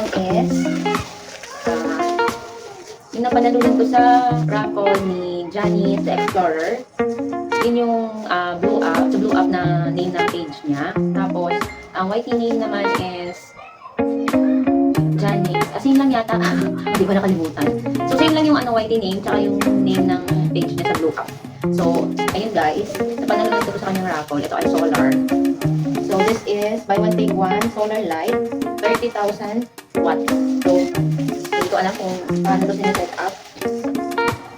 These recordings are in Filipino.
one is yung napanalunan ko sa raffle ni Johnny the Explorer. Yun yung blew up na name ng page niya. Tapos, ang YT name naman is Johnny. As in lang yata. Hindi ko nakalimutan. So, same lang yung YT name tsaka yung name ng page niya sa blew up. So, ayun guys. Napanalunan ko sa kanyang raffle. Ito ay solar. So, this is buy one take one solar light. 30,000 watts. So, hindi ko alam kung paano ito siniset up.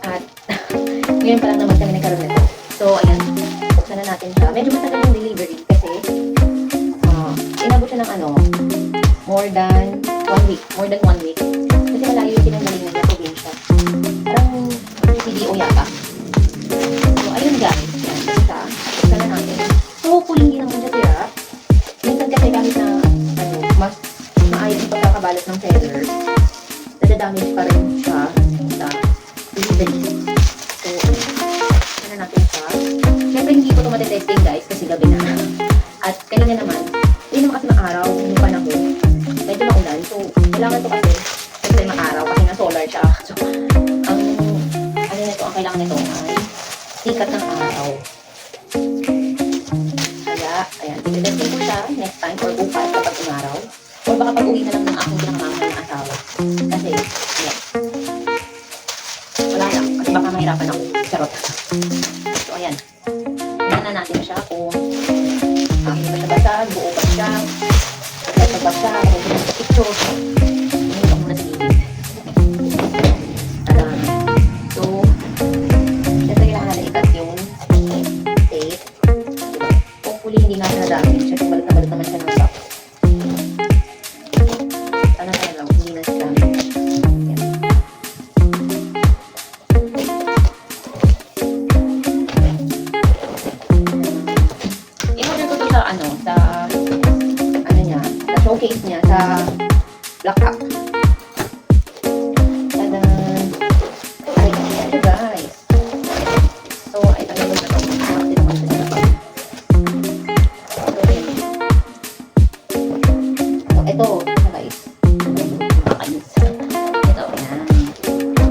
At, ngayon pa lang naman kami nagkaroon nito. So, ayan. Buksan na natin siya. Medyo matagal yung delivery kasi inabot siya ng more than 1 week. More than 1 week. Kasi malayo yung pinanggalingan niya, probinsya. Parang CDO yata. So, ayun guys. Yan. Isa. Buksan na natin. So, hopefully hindi naman siya sira. Minsan kasi kahit na mas maayos yung pagkakabalot ng sellers, nadadamage pa rin siya sa delivery. So, na natin siya. Siyempre, hindi ko ito matitesting guys kasi gabi na. At kanina naman, hindi naman kasi maaraw yung panahon. Medyo maulan. So, kailangan ito kasi siyempre maaraw kasi nga solar siya. So, ang kailangan nito ay sikat ng araw. Kaya, ayan, i-testing ko siya next time or bukas kapag umaraw. Or baka pag-uwi na lang ng aking pinakamamahal na asawa. Kasi, ayan. Wala lang. Kasi baka mahirapan ako. Charot. So, ayan. Tingnan na natin siya kung hindi pa siya basag, buo pa siya. Basag pa siya, kung hindi sa picture. Hindi pa muna sa gilid. So, syempre kailangan na ikat yung tape. Hopefully, hindi nga na-damage. Kasi balik na balik naman siya ng stock. Sana lang, hindi na siya damage. Sa showcase niya sa Black App. Tada! Ay, ito guys. So, ay, ano ba ito? Dito ko siya sa bag. So, ito guys. Makakainis. Ito, yan.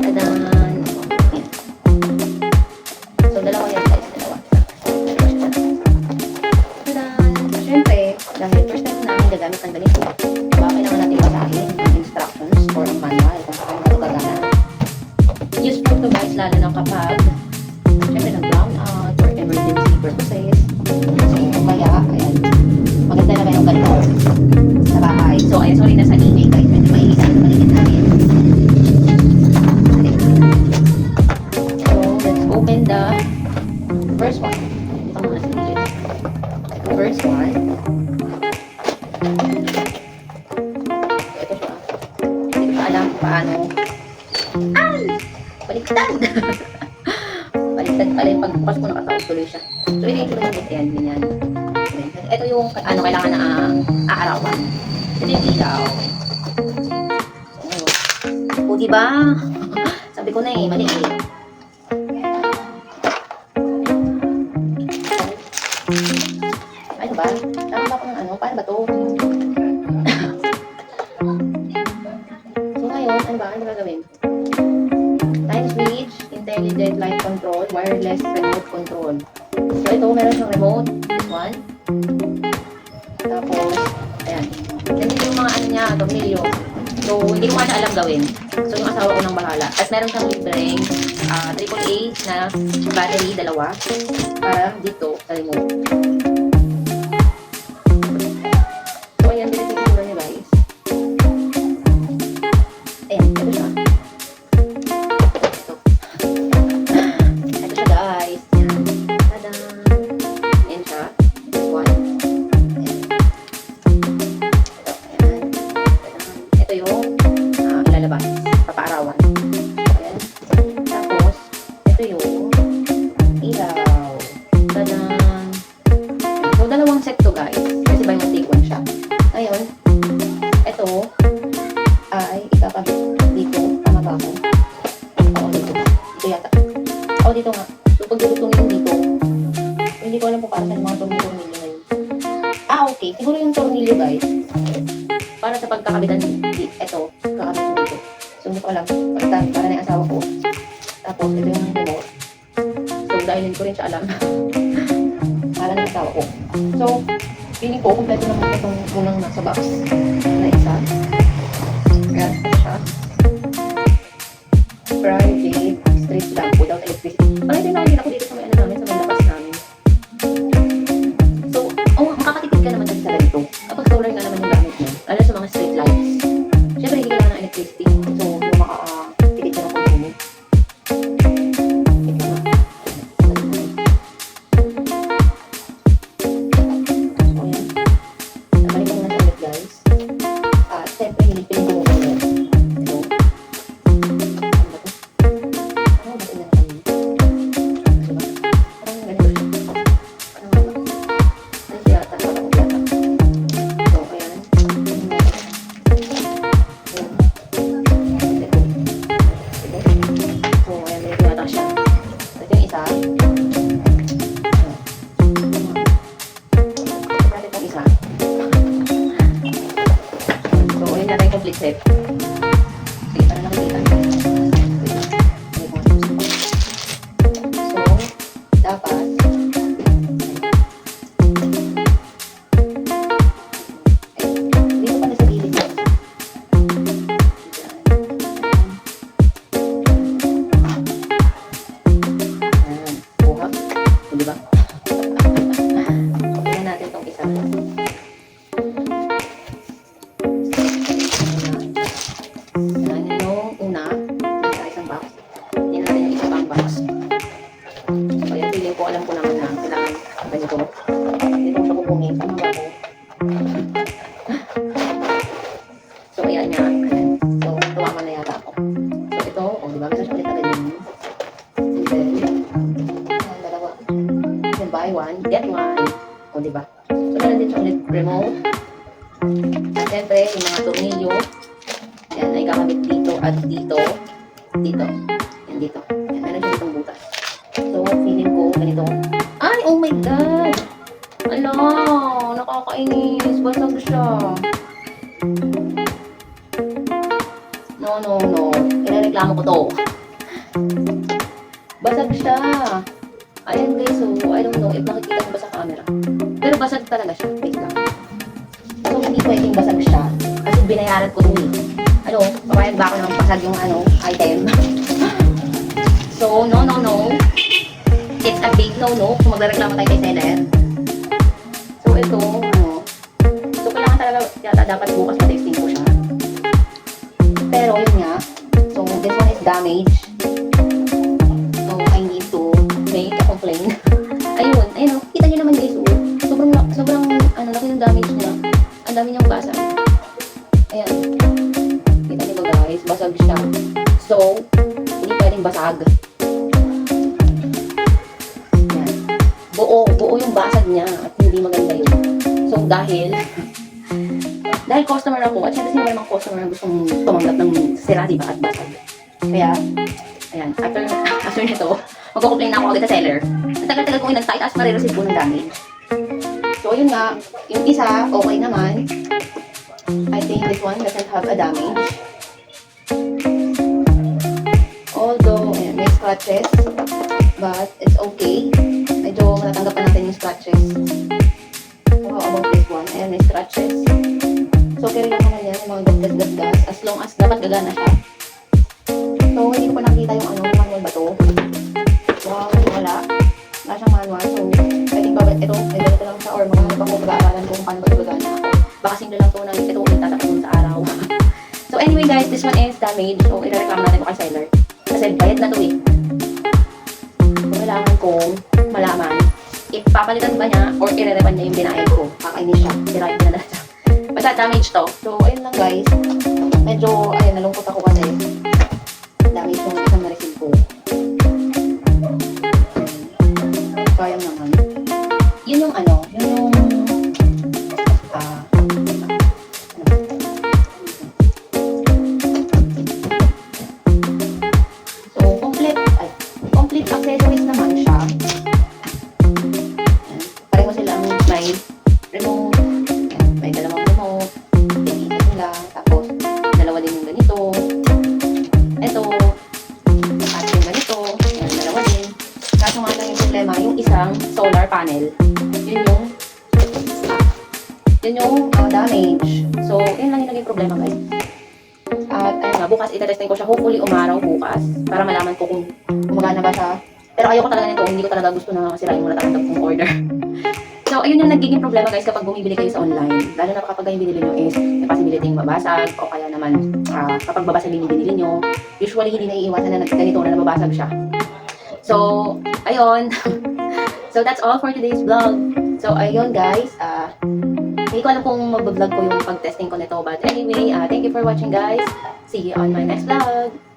Tada! Yan. So, dalawa yan guys. Dalawa. Tada! Siyempre, dahil first time namin gagamit ng ganito, kailangan natin basahin ang instructions or ang manual kung saan ito gagana. Useful to guys, lalo na kapag syempre nag-brown out or emergency purposes. So, kaya, ayan, maganda na kayong ganito sa bahay. So, ayan, sorry na sa email guys, medyo maiisa na paligid namin. So, let's open the first one. Ito muna sa gilid. First one. Ito siya. Hindi ko alam paano. Ay! Baliktad! Baliktad pala yung pagbukas ko nakataos tuloy siya. So, hindi ko lang yan. Ganyan. Ito yung kailangan na aarawan. Ito yung ilaw. O, diba? Sabi ko na maliit. Ano ba? Tama ba ako ng paano ba to? So ngayon, ano gagawin? Time switch, intelligent light control, wireless remote control. So ito, meron siyang remote, this one. Tapos, ayan. Nandito yung mga tornilyo. So, hindi ko na alam gawin. So, yung asawa ko nang bahala. At meron siyang libreng AAA na battery, dalawa. Para dito, sa remote. Papaarawan. Ayan. Tapos, ito yung ilaw. Tadaan! So, dalawang set to guys. Kasi buy one take one siya. Ngayon, ito ay ikakabit dito. Tama ba ako? Oo, dito. Dito yata. Oo, dito nga. So, pag dudutungin dito, hindi ko alam kung para sa mga tornilyo na yun. Okay. Siguro yung tornilyo guys, para sa pagkakabitan, ito rin siya alam. Kala ng asawa ko. So, feeling ko, kompleto naman itong unang nasa box na isa. Ayan, siya. Private street lamp without electricity. Parang ito yung nakikita ko dito sa may ano namin, sa may labas namin. So, makakatipid ka naman sa ganito. Kapag solar nga naman yung gamit mo, lalo sa mga street lights. Siyempre, hindi ka naman ng electricity. So, yung makakatipid ka ng consumo. Complete set. Sige, para nakikita nyo. So, dapat dito pala sa gilid mo. Ayan. Buha. O, diba? Tingnan natin itong isa. Alam ko naman na kailangan ganito. Dito ko siya kukunin. Ano ba ko? So, ayan nga. So, tumama na yata ako. So, ito. O, diba? Bisa siya ulit na ganyan. And then, dalawa. Then, buy one, get one. O, diba? So, meron din siya ulit remote. At syempre, yung mga tornilyo. Yan, ay kakabit dito at dito. Dito. Yan, dito. Yan, meron siya ditong butas. So, feeling ko, ganito. Ay, oh my God! Ala, nakakainis. Basag siya. No. Irereklamo ko to. Basag siya. Ayan guys, so, I don't know if nakikita mo ba sa camera. Pero basag talaga siya. Wait lang. So, hindi pwedeng basag siya. Kasi binayaran ko ito eh. Ano, papayag ba ako ng basag yung item? So, no. It's a big no-no kung magreklamo tayo kay seller. So, ito, so, kailangan talaga, dapat bukas matesting ko siya. Pero, yun nga. So, this one is damaged. So, I need to make a complaint. Ayun, kita nyo naman guys, sobrang, laki ng damage niya. Ang dami niyang basag. Ayan. Kita nyo ba guys, basag siya. So, hindi pwedeng basag. Buo yung basag niya at hindi maganda yun. So, dahil customer ako, at syempre sino may mga customer na gustong tumanggap ng sira, diba, at basag. Kaya, ayan, after nito, magkukomplain na ako agad sa seller. Ang tagal-tagal kong inantay, tapos marireceive ko ng damage. So, yun nga, yung isa, okay naman. I think this one doesn't have a damage. Although, ayan, may scratches, but it's okay. Medyo manatanggap pa natin yung scratches. So, how about this one? Ayan, may scratches. So, okay rin naman yan, yung mga gas-gas-gas. As long as dapat gagana siya. So, hindi ko pa nakita yung manual ba to? Wow, wala. Wala siyang manual. So, I think babit ito. May ganito lang siya or maghanap ako pag-aaralan kung paano ba ito gagana ako. Baka simple lang to na ito ulit tatakot sa araw. So, anyway guys, this one is damaged. So, irereklamo natin ko kay seller. Kasi bayad na to eh. So, kailangan kong malaman if papalitan ba niya or irerepan niya yung binayad ko. Kakainis siya. Sira yung pinadala siya. Basta damage to. So, ayun lang guys. Medyo, ayun, nalungkot ako kasi damage yung isang na-receive ko. Kaya naman. Yun yung yun yung complete accessories naman siya. Pareho silang may remote, may dalawang remote, tigil lang, tapos dalawa din yung ganito, ito, at yung ganito, dalawa din. Kaso nga lang yung problema, yung naging problema guys. At ayun nga, bukas itetesting ko siya. Hopefully umaraw bukas para malaman ko kung gumagana ba siya. Pero ayoko talaga nito, hindi ko talaga gusto na sirain mo na talaga kung order. So, ayun yung nagiging problema guys kapag bumibili kayo sa online. Lalo na kapag yung binili nyo is may possibility yung mabasag o kaya naman kapag babasag yung binili nyo, usually hindi naiiwasan na ganito na nababasag siya. So, ayun. So, that's all for today's vlog. So, ayun guys. Hindi ko alam kung mag-vlog ko yung pag-testing ko nito. But anyway, thank you for watching guys. See you on my next vlog.